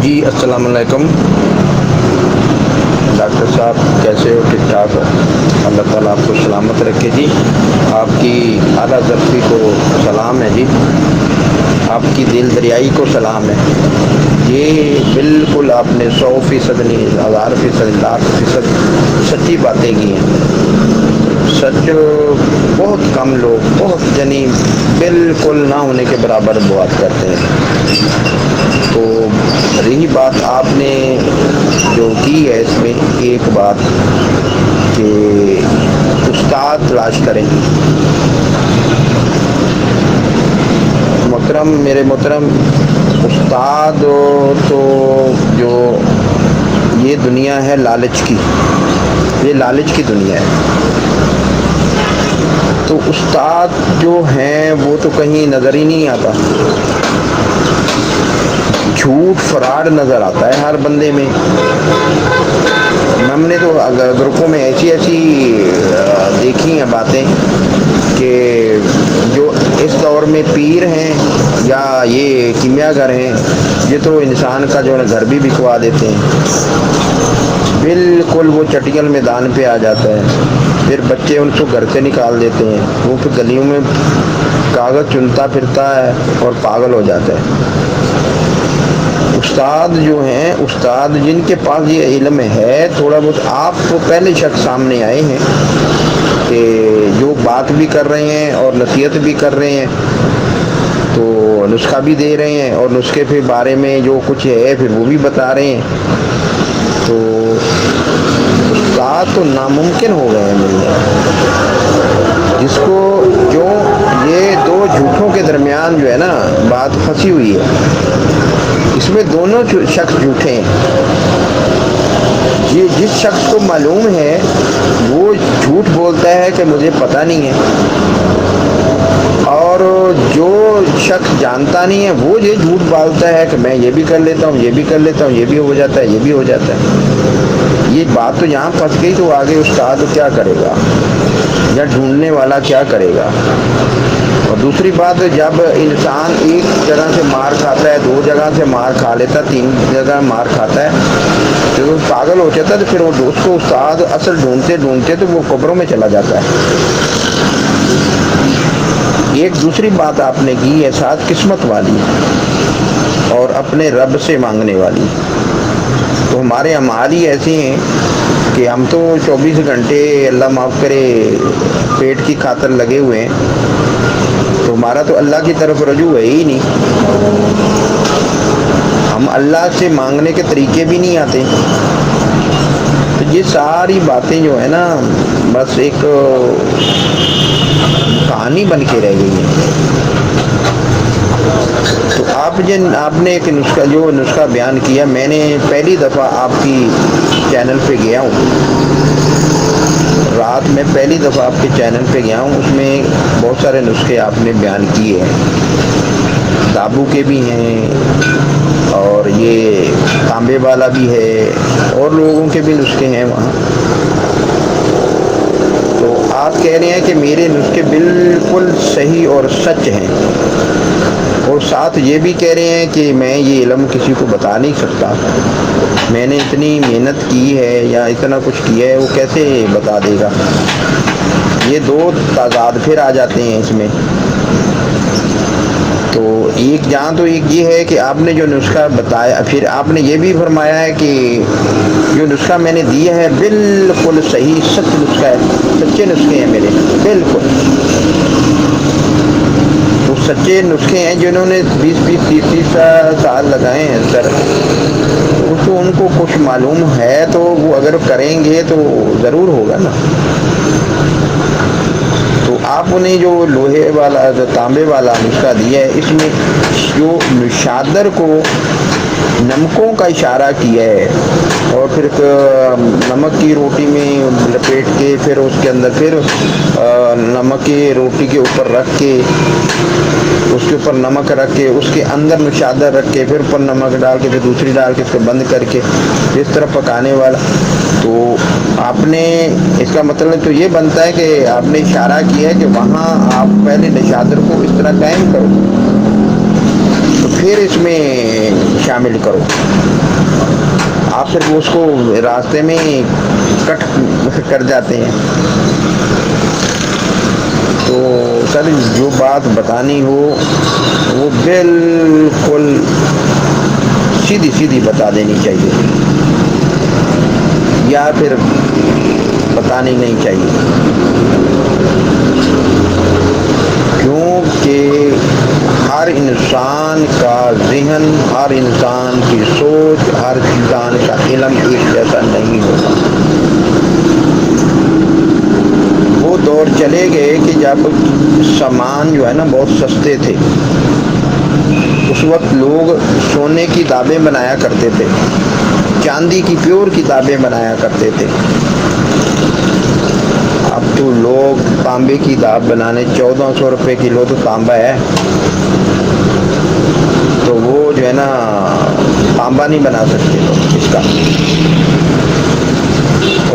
جی السلام علیکم ڈاکٹر صاحب، کیسے ہو؟ ٹھیک ٹھاک ہو؟ اللہ تعالیٰ آپ کو سلامت رکھے جی۔ آپ کی اعلیٰ ذاتی کو سلام ہے جی، آپ کی دل دریائی کو سلام ہے۔ یہ بالکل آپ نے 100% نہیں، 1000%، لاکھ فیصد سچی باتیں کی ہیں۔ سچ بہت کم لوگ، بہت یعنی بالکل نہ ہونے کے برابر بات کرتے ہیں۔ تو رہی بات آپ نے جو کی ہے، اس میں ایک بات کہ استاد تلاش کریں۔ محترم، میرے محترم استاد تو جو یہ دنیا ہے لالچ کی، یہ لالچ کی دنیا ہے۔ تو استاد جو ہیں وہ تو کہیں نظر ہی نہیں آتا، جھوٹ فراڈ نظر آتا ہے ہر بندے میں۔ ہم نے تو گروپوں میں ایسی دیکھی ہیں باتیں کہ جو اس دور میں پیر ہیں یا یہ کیمیا گر ہیں، یہ تو انسان کا جو ہے گھر بھی بکوا دیتے ہیں۔ بالکل وہ چٹیل میدان پہ آ جاتا ہے، پھر بچے ان کو گھر سے نکال دیتے ہیں، وہ پھر گلیوں میں کاغذ چنتا پھرتا ہے اور پاگل ہو جاتا ہے۔ استاد جو ہیں، استاد جن کے پاس یہ علم ہے تھوڑا بہت، آپ تو پہلے شخص سامنے آئے ہیں کہ جو بات بھی کر رہے ہیں اور نصیحت بھی کر رہے ہیں، تو نسخہ بھی دے رہے ہیں اور نسخے کے بارے میں جو کچھ ہے پھر وہ بھی بتا رہے ہیں۔ تو استاد تو ناممکن ہو گئے ہیں ملنے، جس کو جو یہ دو جھوٹوں کے درمیان جو ہے نا بات پھنسی ہوئی ہے، اس میں دونوں شخص جھوٹے ہیں۔ یہ جس شخص کو معلوم ہے وہ جھوٹ بولتا ہے کہ مجھے پتہ نہیں ہے، اور جو شخص جانتا نہیں ہے وہ یہ جھوٹ بالتا ہے کہ میں یہ بھی کر لیتا ہوں، یہ بھی کر لیتا ہوں، یہ بھی ہو جاتا ہے، یہ بھی ہو جاتا ہے۔ یہ بات تو یہاں پھنس گئی، تو آگے استاد کیا کرے گا یا ڈھونڈنے والا کیا کرے گا؟ اور دوسری بات، جب انسان ایک جگہ سے مار کھاتا ہے، دو جگہ سے مار کھا لیتا ہے، تین جگہ مار کھاتا ہے، جب وہ پاگل ہو جاتا ہے تو پھر وہ اس کو استاد اصل ڈھونڈتے ڈھونڈتے تو وہ قبروں میں چلا جاتا ہے۔ ایک دوسری بات آپ نے کی ہے ساتھ، قسمت والی اور اپنے رب سے مانگنے والی۔ تو ہمارے اعمال ہی ایسے ہیں کہ ہم تو 24 گھنٹے اللہ معاف کرے پیٹ کی خاطر لگے ہوئے ہیں، تو ہمارا تو اللہ کی طرف رجوع ہے ہی نہیں۔ ہم اللہ سے مانگنے کے طریقے بھی نہیں آتے۔ تو یہ ساری باتیں جو ہے نا بس ایک کہانی بن کے رہ گئی ہے۔ تو آپ نے ایک نسخہ بیان کیا، میں نے پہلی دفعہ آپ کی چینل پہ گیا ہوں، رات میں پہلی دفعہ آپ کے چینل پہ گیا ہوں، اس میں بہت سارے نسخے آپ نے بیان کیے ہیں، تابو کے بھی ہیں اور یہ تانبے والا بھی ہے، اور لوگوں کے بھی نسخے ہیں وہاں۔ تو آپ کہہ رہے ہیں کہ میرے نسخے بالکل صحیح اور سچ ہیں، اور ساتھ یہ بھی کہہ رہے ہیں کہ میں یہ علم کسی کو بتا نہیں سکتا، میں نے اتنی محنت کی ہے یا اتنا کچھ کیا ہے، وہ کیسے بتا دے گا؟ یہ دو تضاد پھر آ جاتے ہیں اس میں۔ تو ایک جہاں تو ایک یہ ہے کہ آپ نے جو نسخہ بتایا، پھر آپ نے یہ بھی فرمایا ہے کہ جو نسخہ میں نے دیا ہے بالکل صحیح سچ نسخہ ہے، سچے نسخے ہیں میرے بالکل۔ تو سچے نسخے ہیں جنہوں نے 20-30 سال لگائے ہیں سر، تو ان کو کچھ معلوم ہے، تو وہ اگر کریں گے تو ضرور ہوگا نا۔ تو آپ نے جو لوہے والا تانبے والا نسخہ دیا ہے، اس میں جو نشادر کو نمکوں کا اشارہ کیا ہے، اور پھر نمک کی روٹی میں لپیٹ کے پھر اس کے اندر پھر نمک کی روٹی کے اوپر رکھ کے، اس کے اوپر نمک رکھ کے، اس کے اندر نشادر رکھ کے، پھر اوپر نمک ڈال کے، پھر دوسری ڈال کے اس کو بند کر کے اس طرح پکانے والا، تو آپ نے اس کا مطلب تو یہ بنتا ہے کہ آپ نے اشارہ کیا ہے کہ وہاں آپ پہلے نشادر کو اس طرح قائم کرو، تو پھر اس میں شامل کرو. آپ پھر اس کو راستے میں کٹ کر جاتے ہیں. تو سر جو بات بتانی ہو وہ بالکل سیدھی سیدھی بتا دینی چاہیے یا پھر بتانی نہیں چاہیے. کیونکہ ہر انسان کا ذہن، ہر انسان کی سوچ، ہر انسان کا علم ایک جیسا نہیں ہوتا. وہ دور چلے گئے کہ جب سامان جو ہے نا بہت سستے تھے. اس وقت لوگ سونے کی دابیں بنایا کرتے تھے، چاندی کی پیور کتابیں بنایا کرتے تھے. اب تو لوگ تانبے کی داب بنانے 1400 روپے کلو تو تانبا ہے، تو وہ جو ہے نا تانبا نہیں بنا سکتے لوگ اس کا.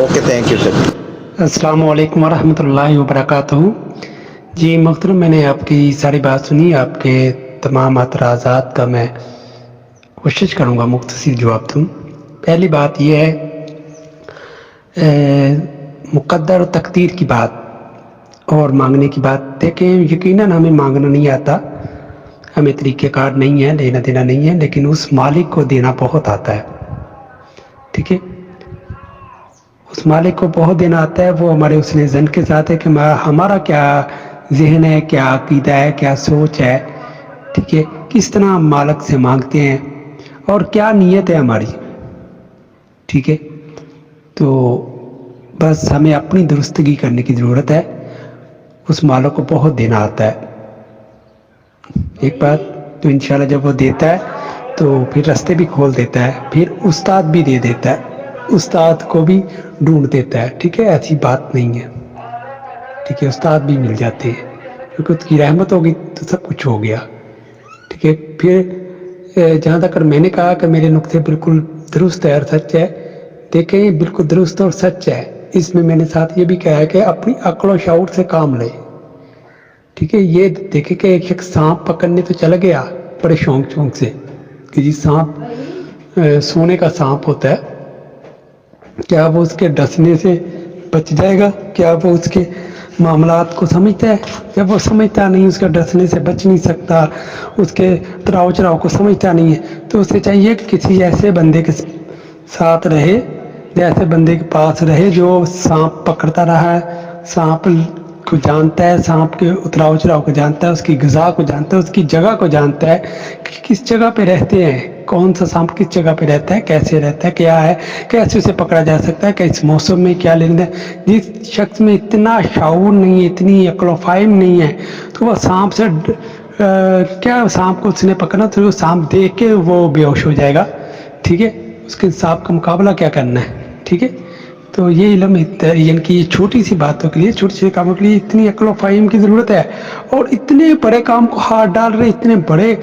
Okay, thank you sir. السلام علیکم ورحمۃ اللہ وبرکاتہ. جی محترم، میں نے آپ کی ساری بات سنی. آپ کے تمام اعتراضات کا میں کوشش کروں گا مختصر جواب دوں. پہلی بات یہ ہے مقدر و تقدیر کی بات اور مانگنے کی بات. دیکھیں یقیناً ہمیں مانگنا نہیں آتا، ہمیں طریقہ کار نہیں ہے، لینا دینا نہیں ہے، لیکن اس مالک کو دینا بہت آتا ہے. ٹھیک ہے، اس مالک کو بہت دینا آتا ہے. وہ ہمارے اس نے ذہن کے ساتھ ہے کہ ہمارا کیا ذہن ہے، کیا عقیدہ ہے، کیا سوچ ہے. ٹھیک ہے، کس طرح ہم مالک سے مانگتے ہیں اور کیا نیت ہے ہماری. ٹھیک ہے، تو بس ہمیں اپنی درستگی کرنے کی ضرورت ہے. اس مالک کو بہت دینا آتا ہے. ایک بات تو انشاءاللہ جب وہ دیتا ہے تو پھر راستے بھی کھول دیتا ہے، پھر استاد بھی دے دیتا ہے، استاد کو بھی ڈھونڈ دیتا ہے. ٹھیک ہے، ایسی بات نہیں ہے. ٹھیک ہے، استاد بھی مل جاتے ہیں کیونکہ اس کی رحمت ہوگی تو سب کچھ ہو گیا. ٹھیک ہے، پھر جہاں تک میں نے کہا کہ میرے نقطے بالکل درست ہے اور سچ ہے. دیکھیں یہ بالکل درست اور سچ ہے. اس میں نے ساتھ یہ بھی کہا ہے کہ اپنی عقل و شعور سے کام لے. ٹھیک ہے، یہ دیکھیں کہ ایک شخص سانپ پکڑنے تو چلا گیا بڑے شوق سے کہ جی سانپ سونے کا سانپ ہوتا ہے، کیا وہ اس کے ڈسنے سے بچ جائے گا؟ کیا وہ اس کے معاملات کو سمجھتا ہے؟ جب وہ سمجھتا نہیں، اس کے ڈسنے سے بچ نہیں سکتا، اس کے تراؤ چراؤ کو سمجھتا نہیں ہے، تو اسے چاہیے کہ کسی ایسے بندے کے ساتھ رہے، ایسے بندے کے پاس رہے جو سانپ پکڑتا رہا ہے، سانپ کو جانتا ہے، سانپ کے اتراؤ چراؤ کو جانتا ہے، اس کی غذا کو جانتا ہے، اس کی جگہ کو جانتا ہے کہ کس جگہ پہ رہتے ہیں، کون سا سانپ کس جگہ پہ رہتا ہے، کیسے رہتا ہے، کیا ہے، کیسے اسے پکڑا جا سکتا ہے، کس موسم میں کیا لینا ہے. جس شخص میں اتنا شعور نہیں ہے، اتنی عقل و فہم نہیں ہے، تو وہ سانپ سے کیا سانپ کو اس نے پکڑنا تو وہ سانپ دیکھ کے وہ بے ہوش ہو جائے گا. ٹھیک ہے، اس کے سانپ کا مقابلہ کیا کرنا ہے. ٹھیک ہے، تو یہ علم یعنی کہ یہ چھوٹی سی باتوں کے لیے، چھوٹے چھوٹے کاموں کے لیے اتنی عقل و فہم کی ضرورت ہے. اور اتنے بڑے کام کو ہاتھ ڈال رہے، اتنے بڑے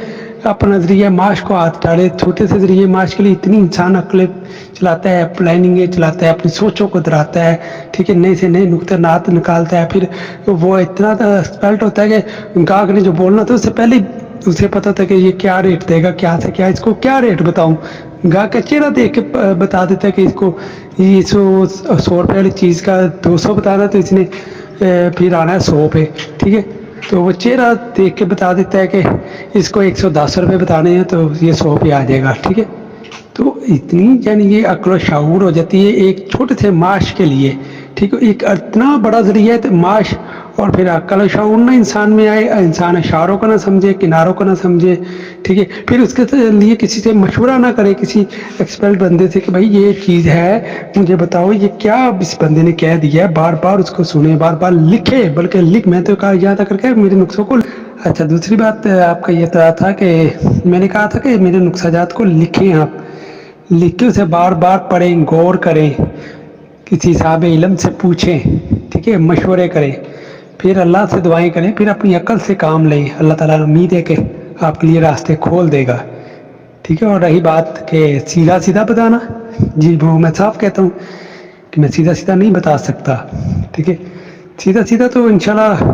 اپنا ذریعہ معاش کو ہاتھ ڈالے، چھوٹے سے ذریعے معاش کے لیے اتنی انسان عقلیں چلاتا ہے، پلاننگیں چلاتا ہے، اپنی سوچوں کو دہراتا ہے. ٹھیک ہے، نئے سے نئے نقطہ نات نکالتا ہے. پھر وہ اتنا ایکسپرٹ ہوتا ہے کہ گاہک نے جو بولنا تھا اس سے پہلے اسے پتا تھا کہ یہ کیا ریٹ دے گا، کیا سے کیا، اس کو کیا ریٹ بتاؤں. گاہک کا چہرہ دیکھ کے بتا دیتا ہے کہ اس کو یہ 100 روپے والی چیز کا 200 بتانا، تو اس نے پھر آنا ہے 100 پہ. ٹھیک ہے، تو وہ چہرہ دیکھ کے بتا دیتا ہے کہ اس کو 110 روپے بتانے ہیں تو یہ 100 پہ آ جائے گا. ٹھیک ہے، تو اتنی یعنی یہ عقل و شعور ہو جاتی ہے ایک چھوٹے سے معاش کے لیے. ٹھیک ہے، ایک اتنا بڑا ذریعہ ہے معاش، اور پھر عقل و شعور نہ انسان میں آئے، انسان اشاروں کو نہ سمجھے، کناروں کو نہ سمجھے. ٹھیک ہے، پھر اس کے لیے کسی سے مشورہ نہ کرے، کسی ایکسپرٹ بندے سے کہ بھائی یہ چیز ہے مجھے بتاؤ یہ کیا اس بندے نے کہہ دیا ہے. بار بار اس کو سنے، بار بار لکھے، بلکہ میں تو کہا یاد کر کے میرے نقصوں کو. اچھا، دوسری بات آپ کا یہ تھا کہ میں نے کہا تھا کہ میرے نقصہ جات کو لکھیں، آپ لکھ کے اسے بار بار پڑھیں، غور کریں، کسی صاحب علم سے پوچھیں. ٹھیک ہے، مشورے کریں، پھر اللہ سے دعائیں کریں، پھر اپنی عقل سے کام لیں. اللہ تعالیٰ امید ہے کہ آپ کے لیے راستے کھول دے گا. ٹھیک ہے، اور رہی بات کہ سیدھا سیدھا بتانا، جی وہ میں صاف کہتا ہوں کہ میں سیدھا سیدھا نہیں بتا سکتا. ٹھیک ہے، سیدھا سیدھا تو انشاءاللہ